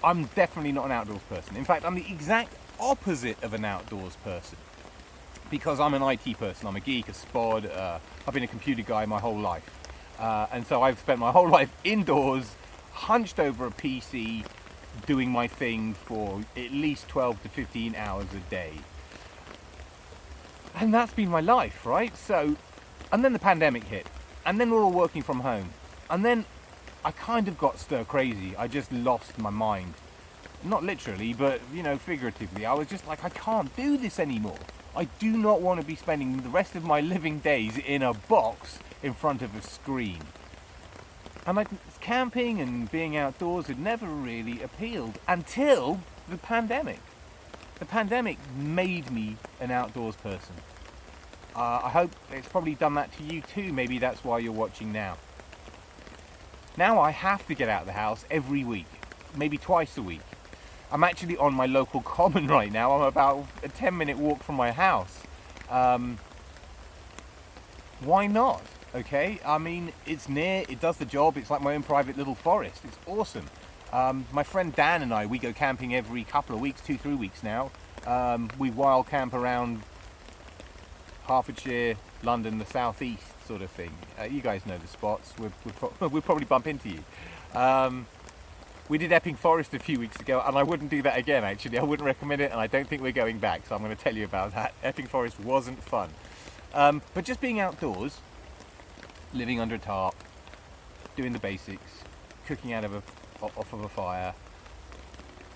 I'm definitely not an outdoors person. In fact, I'm the exact opposite of an outdoors person. Because I'm an IT person, I'm a geek, a spod, I've been a computer guy my whole life. And so I've spent my whole life indoors, hunched over a PC, doing my thing for at least 12 to 15 hours a day. And that's been my life, right? So, and then the pandemic hit, and then we're all working from home. And then I kind of got stir crazy. I just lost my mind. Not literally, but, figuratively. I was just like, I can't do this anymore. I do not want to be spending the rest of my living days in a box in front of a screen. And camping and being outdoors had never really appealed until the pandemic. The pandemic made me an outdoors person. I hope it's probably done that to you too. Maybe that's why you're watching now. Now I have to get out of the house every week, maybe twice a week. I'm actually on my local common right now. I'm about a 10-minute walk from my house. Why not? Okay, I mean, it's near, it does the job. It's like my own private little forest. It's awesome. My friend Dan and I, we go camping every couple of weeks, 2-3 weeks now. We wild camp around Hertfordshire, London, the southeast sort of thing. You guys know the spots. We'll probably bump into you. We did Epping Forest a few weeks ago, and I wouldn't do that again, actually. I wouldn't recommend it, and I don't think we're going back, so I'm going to tell you about that. Epping Forest wasn't fun. But just being outdoors, living under a tarp, doing the basics, cooking off of a fire,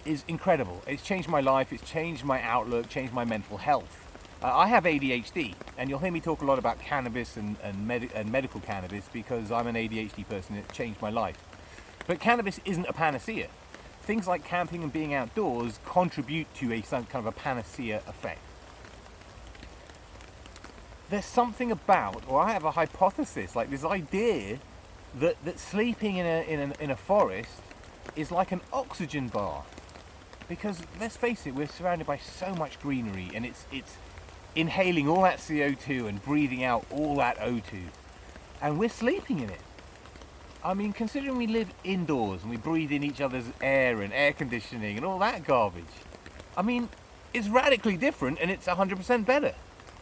is incredible. It's changed my life, it's changed my outlook, changed my mental health. I have ADHD, and you'll hear me talk a lot about cannabis and medical cannabis because I'm an ADHD person. It changed my life. But cannabis isn't a panacea. Things like camping and being outdoors contribute to some kind of a panacea effect. There's something about, or I have a hypothesis, like this idea that sleeping in a forest is like an oxygen bath. Because let's face it, we're surrounded by so much greenery, and it's inhaling all that CO2 and breathing out all that O2, and we're sleeping in it. I mean, considering we live indoors and we breathe in each other's air and air conditioning and all that garbage, I mean, it's radically different and it's 100% better.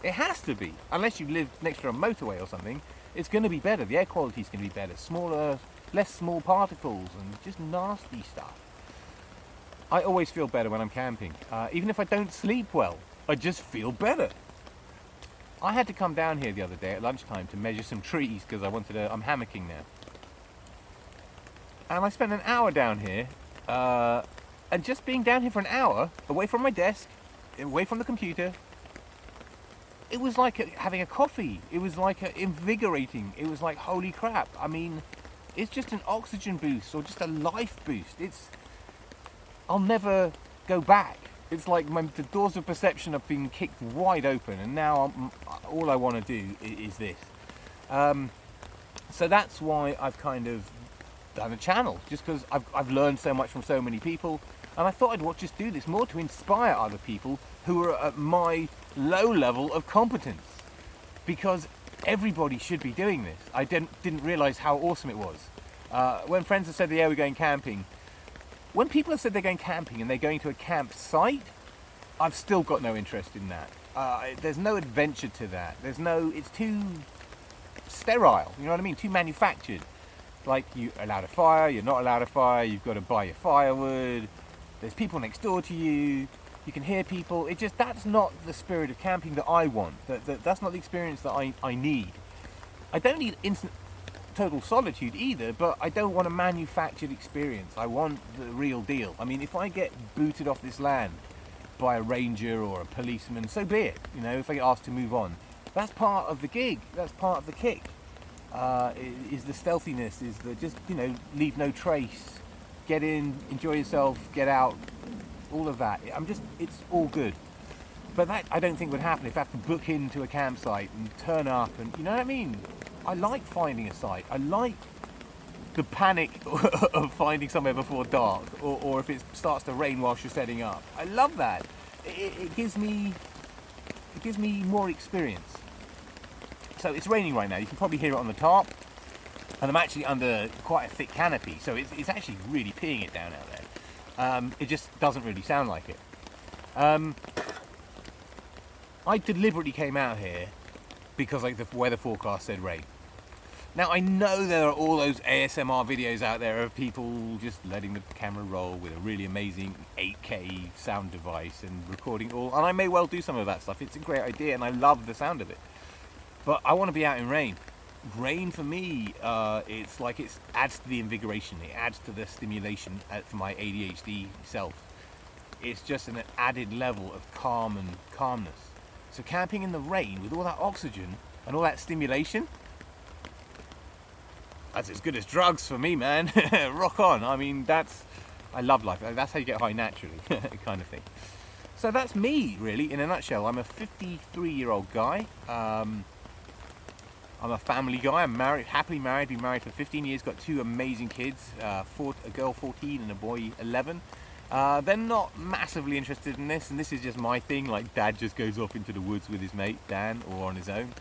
It has to be. Unless you live next to a motorway or something, it's going to be better. The air quality is going to be better. Smaller, less small particles and just nasty stuff. I always feel better when I'm camping. Even if I don't sleep well, I just feel better. I had to come down here the other day at lunchtime to measure some trees because I'm hammocking now. And I spent an hour down here, and just being down here for an hour, away from my desk, away from the computer, it was like having a coffee. It was like invigorating. It was like, holy crap. I mean, it's just an oxygen boost or just a life boost. I'll never go back. It's like the doors of perception have been kicked wide open, and now all I want to do is this. So that's why I've kind of done a channel, just because I've learned so much from so many people, and I thought I'd just do this more to inspire other people who are at my low level of competence, because everybody should be doing this. I didn't realize how awesome it was. When friends have said, yeah, we're going camping, when people have said they're going camping and they're going to a campsite, I've still got no interest in that. There's no adventure to that. It's too sterile, you know what I mean? Too manufactured. Like, you're allowed a fire, you're not allowed a fire, you've got to buy your firewood, there's people next door to you, you can hear people. That's not the spirit of camping that I want. That's not the experience that I need. I don't need instant total solitude either, but I don't want a manufactured experience. I want the real deal. I mean, if I get booted off this land by a ranger or a policeman, so be it. If I get asked to move on, that's part of the gig, that's part of the kick. Is the stealthiness, is the just, leave no trace, get in, enjoy yourself, get out, all of that. It's all good. But that I don't think would happen if I have to book into a campsite and turn up and, you know what I mean? I like finding a site. I like the panic of finding somewhere before dark, or if it starts to rain whilst you're setting up. I love that. It gives me more experience. So it's raining right now. You can probably hear it on the tarp, and I'm actually under quite a thick canopy, so it's actually really peeing it down out there. It just doesn't really sound like it. I deliberately came out here because like the weather forecast said rain. Now I know there are all those ASMR videos out there of people just letting the camera roll with a really amazing 8K sound device and recording all, and I may well do some of that stuff. It's a great idea and I love the sound of it. But I want to be out in rain. Rain for me, it's like it adds to the invigoration, it adds to the stimulation for my ADHD self. It's just an added level of calm and calmness. So camping in the rain with all that oxygen and all that stimulation, that's as good as drugs for me, man. Rock on. I mean, I love life. That's how you get high naturally, kind of thing. So that's me, really, in a nutshell. I'm a 53-year-old guy. I'm a family guy. I'm married, happily married. Been married for 15 years. Got 2 amazing kids, a girl 14 and a boy 11. They're not massively interested in this, and this is just my thing. Like Dad just goes off into the woods with his mate Dan, or on his own.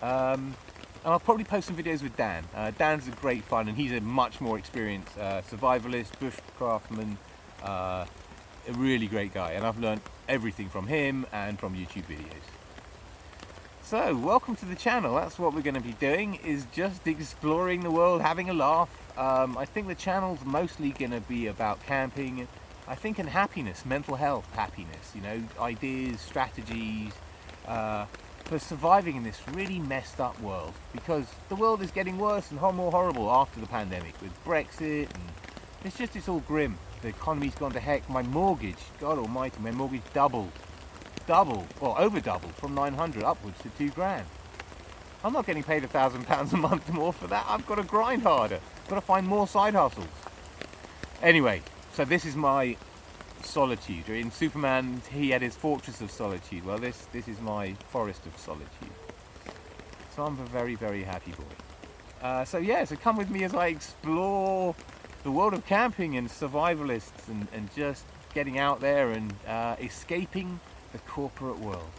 And I'll probably post some videos with Dan. Dan's a great fun, and he's a much more experienced survivalist, bushcraftman, a really great guy, and I've learned everything from him and from YouTube videos. So, welcome to the channel. That's what we're going to be doing, is just exploring the world, having a laugh. I think the channel's mostly going to be about camping, I think, and happiness, mental health happiness, you know, ideas, strategies, for surviving in this really messed up world, because the world is getting worse and more horrible after the pandemic with Brexit, and it's all grim. The economy's gone to heck. My mortgage, God almighty, my mortgage doubled, well, over doubled, from 900 upwards to 2 grand. I'm not getting paid £1,000 a month more for that. I've got to grind harder, got to find more side hustles. Anyway, so this is my solitude. In Superman, he had his fortress of solitude. Well, this is my forest of solitude. So I'm a very, very happy boy. So come with me as I explore the world of camping and survivalists, and just getting out there and escaping the corporate world.